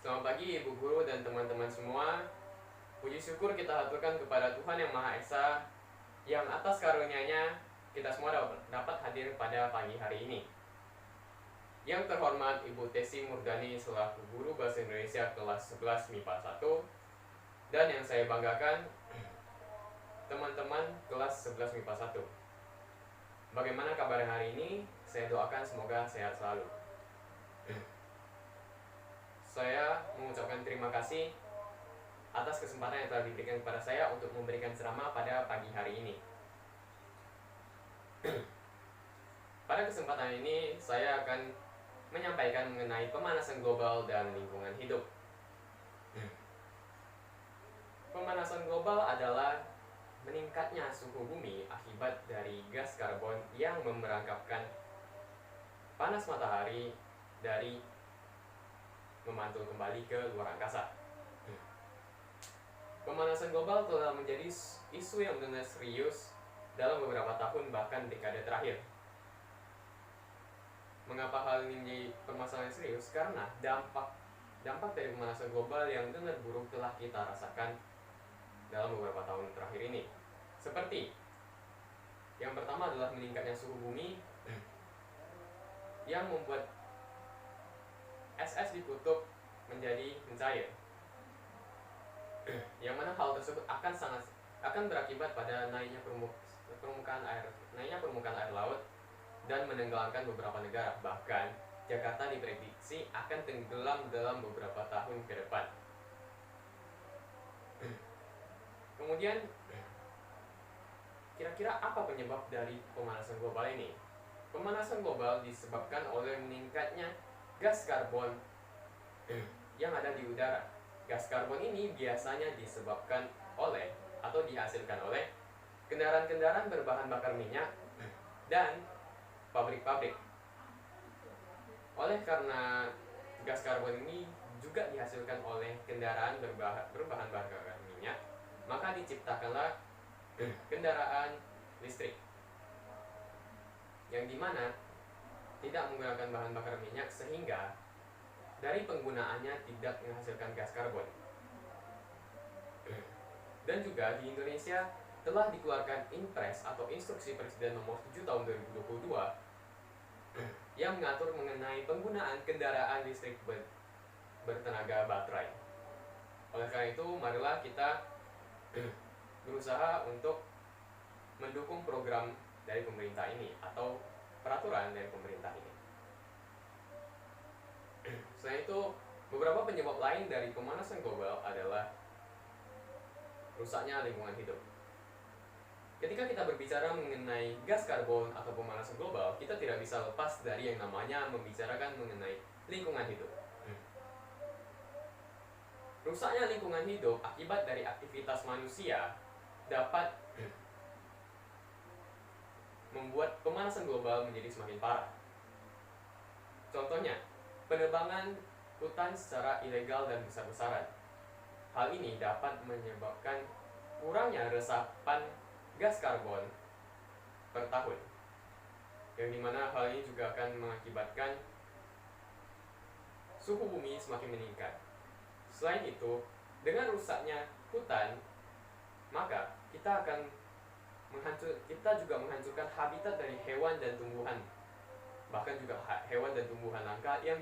Selamat pagi Ibu Guru dan teman-teman semua. Puji syukur kita haturkan kepada Tuhan Yang Maha Esa, yang atas karunia-Nya kita semua dapat hadir pada pagi hari ini. Yang terhormat Ibu Tesi Murdani selaku Guru Bahasa Indonesia kelas 11 MIPA 1, dan yang saya banggakan teman-teman kelas 11 MIPA 1. Bagaimana kabar hari ini? Saya doakan semoga sehat selalu. Saya mengucapkan terima kasih atas kesempatan yang telah diberikan kepada saya untuk memberikan ceramah pada pagi hari ini. Pada kesempatan ini saya akan menyampaikan mengenai pemanasan global dan lingkungan hidup. Pemanasan global adalah meningkatnya suhu bumi akibat dari gas karbon yang memerangkapkan panas matahari dari memantul kembali ke luar angkasa. Pemanasan global telah menjadi isu yang benar serius dalam beberapa tahun bahkan dekade terakhir. Mengapa hal ini menjadi permasalahan serius? Karena dampak dari pemanasan global yang benar buruk telah kita rasakan dalam beberapa tahun terakhir ini. Seperti yang pertama adalah meningkatnya suhu bumi yang membuat es di kutub menjadi mencair, yang mana hal tersebut akan berakibat pada naiknya permukaan air laut dan menenggelamkan beberapa negara. Bahkan Jakarta diprediksi akan tenggelam dalam beberapa tahun ke depan. Kemudian, kira-kira apa penyebab dari pemanasan global ini? Pemanasan global disebabkan oleh meningkatnya gas karbon yang ada di udara. Gas karbon ini biasanya disebabkan oleh atau dihasilkan oleh kendaraan-kendaraan berbahan bakar minyak dan pabrik-pabrik. Oleh karena gas karbon ini juga dihasilkan oleh kendaraan berbahan bakar minyak, maka diciptakanlah kendaraan listrik yang dimana tidak menggunakan bahan bakar minyak, sehingga dari penggunaannya tidak menghasilkan gas karbon. Dan juga di Indonesia telah dikeluarkan Impres atau Instruksi Presiden Nomor 7 Tahun 2022 yang mengatur mengenai penggunaan kendaraan listrik bertenaga baterai. Oleh karena itu, marilah kita berusaha untuk mendukung program dari pemerintah ini atau peraturan dari pemerintah ini. Selain itu, beberapa penyebab lain dari pemanasan global adalah rusaknya lingkungan hidup. Ketika kita berbicara mengenai gas karbon atau pemanasan global, kita tidak bisa lepas dari yang namanya membicarakan mengenai lingkungan hidup. Rusaknya lingkungan hidup akibat dari aktivitas manusia dapat membuat pemanasan global menjadi semakin parah. Contohnya, penebangan hutan secara ilegal dan besar-besaran. Hal ini dapat menyebabkan kurangnya resapan gas karbon per tahun, yang dimana hal ini juga akan mengakibatkan suhu bumi semakin meningkat. Selain itu, dengan rusaknya hutan, maka kita juga menghancurkan habitat dari hewan dan tumbuhan, bahkan juga hewan dan tumbuhan langka yang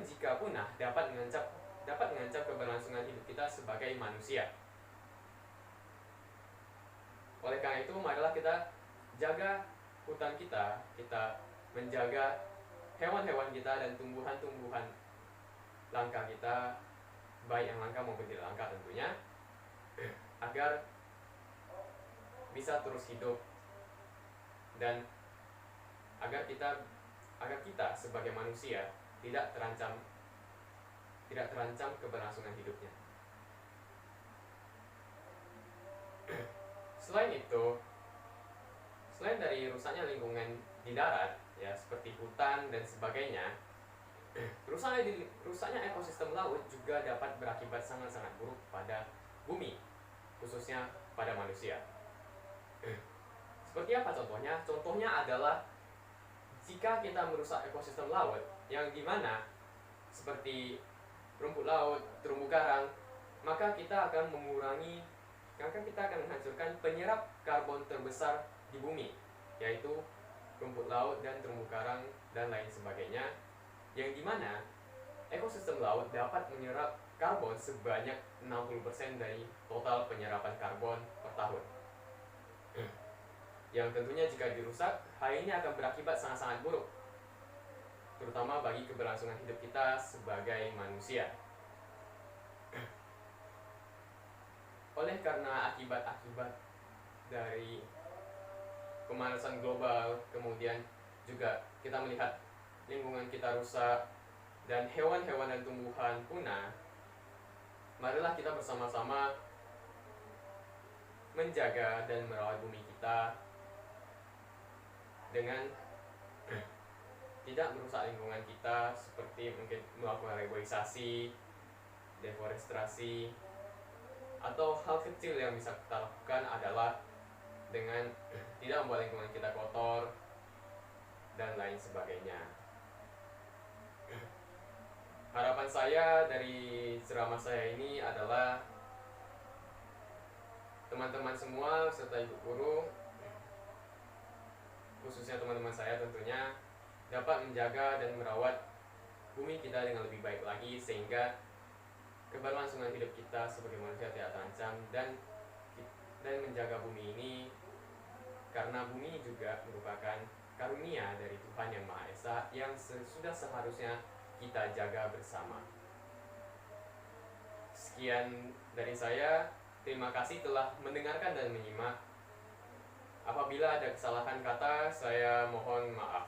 jika punah dapat mengancam keberlangsungan hidup kita sebagai manusia. Oleh karena itu, marilah kita jaga hutan kita menjaga hewan-hewan kita dan tumbuhan-tumbuhan langka kita, baik yang langka maupun tidak langka tentunya, agar bisa terus hidup dan agar kita sebagai manusia tidak terancam keberlangsungan hidupnya. Selain dari rusaknya lingkungan di darat, ya seperti hutan dan sebagainya, rusaknya ekosistem laut juga dapat berakibat sangat-sangat buruk pada bumi, khususnya pada manusia. Seperti apa contohnya? Contohnya adalah jika kita merusak ekosistem laut, yang dimana seperti rumput laut, terumbu karang, maka kita akan menghancurkan penyerap karbon terbesar di bumi, yaitu rumput laut dan terumbu karang dan lain sebagainya, yang dimana ekosistem laut dapat menyerap karbon sebanyak 60% dari total penyerapan karbon per tahun. Yang tentunya jika dirusak, hal ini akan berakibat sangat-sangat buruk, terutama bagi keberlangsungan hidup kita sebagai manusia. Oleh karena akibat-akibat dari pemanasan global, kemudian juga kita melihat lingkungan kita rusak dan hewan-hewan dan tumbuhan punah, marilah kita bersama-sama menjaga dan merawat bumi kita dengan tidak merusak lingkungan kita, seperti mungkin melakukan reboisasi, deforestasi, atau hal kecil yang bisa kita lakukan adalah dengan tidak membuat lingkungan kita kotor dan lain sebagainya. Harapan saya dari ceramah saya ini adalah teman-teman semua serta ibu guru, khususnya teman-teman saya tentunya, dapat menjaga dan merawat bumi kita dengan lebih baik lagi, sehingga keberlangsungan hidup kita sebagai manusia tidak terancam, dan menjaga bumi ini, karena bumi juga merupakan karunia dari Tuhan Yang Maha Esa yang sudah seharusnya kita jaga bersama. Sekian dari saya. Terima kasih telah mendengarkan dan menyimak. Apabila ada kesalahan kata, saya mohon maaf.